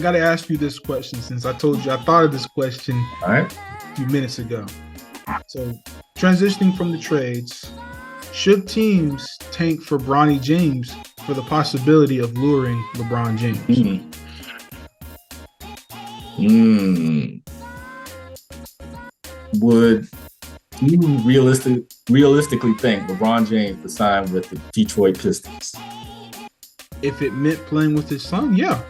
got to ask you this question since I told you I thought of this question All right. a few minutes ago. So, transitioning from the trades, should teams tank for Bronny James for the possibility of luring LeBron James? Would you realistically think LeBron James would sign with the Detroit Pistons? If it meant playing with his son, yeah.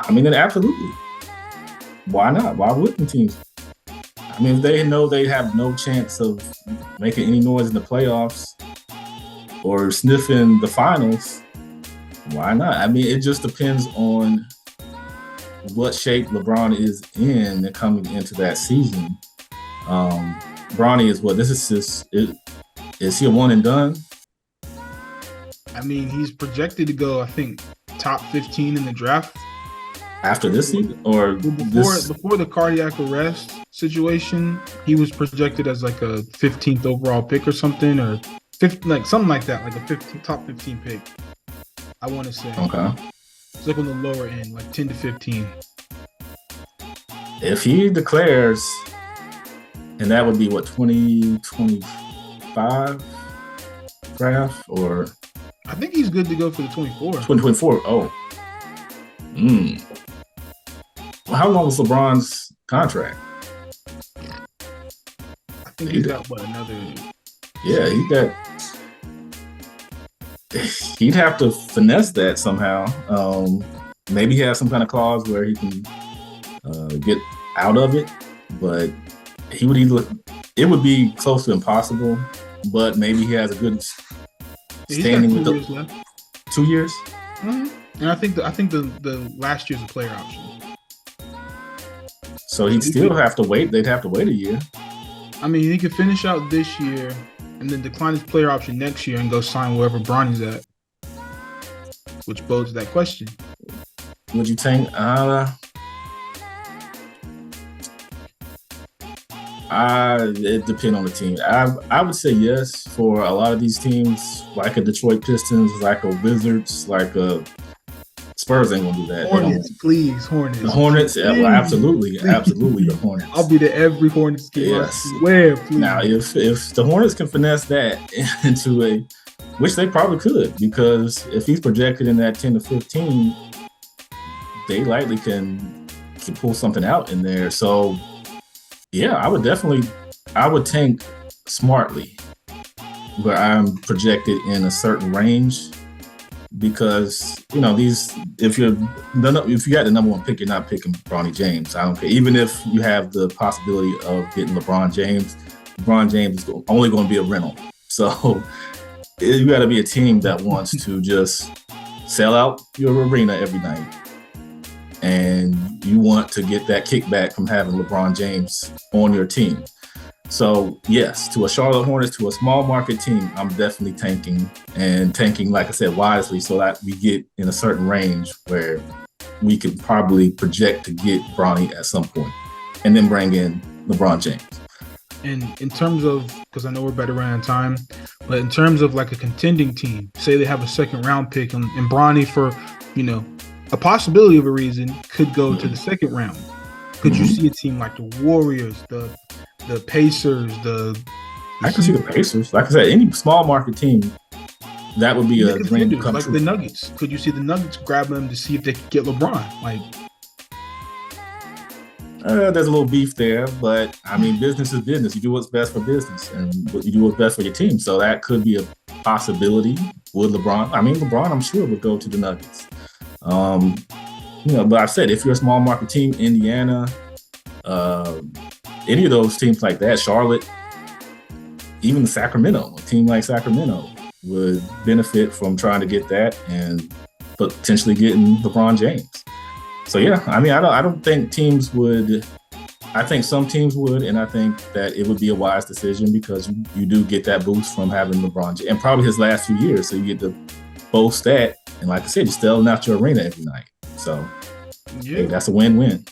I mean, then absolutely. Why not? Why wouldn't teams? I mean, if they know they have no chance of making any noise in the playoffs or sniffing the finals, why not? I mean, it just depends on what shape LeBron is in and coming into that season. Bronny is what? Is he a one and done? I mean, he's projected to go, I think, top 15 in the draft. After this season? Or before the cardiac arrest situation, he was projected as like a 15th overall pick or something, or something like that, like a top 15 pick, I want to say. Okay. It's like on the lower end, like 10 to 15. If he declares, and that would be what, 2025 draft, or? I think he's good to go for the 24. 2024. Oh. Well, how long was LeBron's contract? I think he's got another. Yeah, he'd have to finesse that somehow. Maybe he has some kind of clause where he can get out of it, but it would be close to impossible. But maybe he has a good standing with 2 years left. 2 years. Mm-hmm. And I think the last year's a player option. So he'd still have to wait. They'd have to wait a year. I mean, he could finish out this year and then decline his player option next year and go sign wherever Bronny's at, which bodes that question. Would you tank? It depends on the team. I would say yes for a lot of these teams, like a Detroit Pistons, like a Wizards, like a Spurs ain't gonna do that. Hornets, please, Hornets. The Hornets, absolutely, the Hornets. I'll be to every Hornets game. Yes. Where, please? Now, if the Hornets can finesse that into which they probably could, because if he's projected in that 10 to 15, they likely can pull something out in there. So, yeah, I would tank smartly, where I'm projected in a certain range. Because if you got the number one pick, you're not picking Bronny James. I don't care. Even if you have the possibility of getting LeBron James is only going to be a rental. So you got to be a team that wants to just sell out your arena every night, and you want to get that kickback from having LeBron James on your team. So yes, to a Charlotte Hornets, to a small market team, I'm definitely tanking, like I said, wisely, so that we get in a certain range where we could probably project to get Bronny at some point, and then bring in LeBron James. And in terms of, because I know we're better around time, but in terms of like a contending team, say they have a second round pick and Bronny, for a possibility of a reason, could go to the second round. Could you see a team like the Warriors, the Pacers, I can see the Pacers. Like I said, any small market team, that would be a dream come like true. The Nuggets. Could you see the Nuggets grabbing them to see if they could get LeBron? There's a little beef there, but I mean, business is business. You do what's best for business, and you do what's best for your team. So that could be a possibility. Would LeBron? I mean, LeBron, I'm sure, would go to the Nuggets. But I've said, if you're a small market team, Indiana, any of those teams like that, Charlotte, even Sacramento, a team like Sacramento would benefit from trying to get that and potentially getting LeBron James. So yeah, I mean, I don't think teams would. I think some teams would, and I think that it would be a wise decision, because you do get that boost from having LeBron James, and probably his last few years, so you get to boast that. And like I said, you're selling out your arena every night. So, yeah, hey, that's a win-win.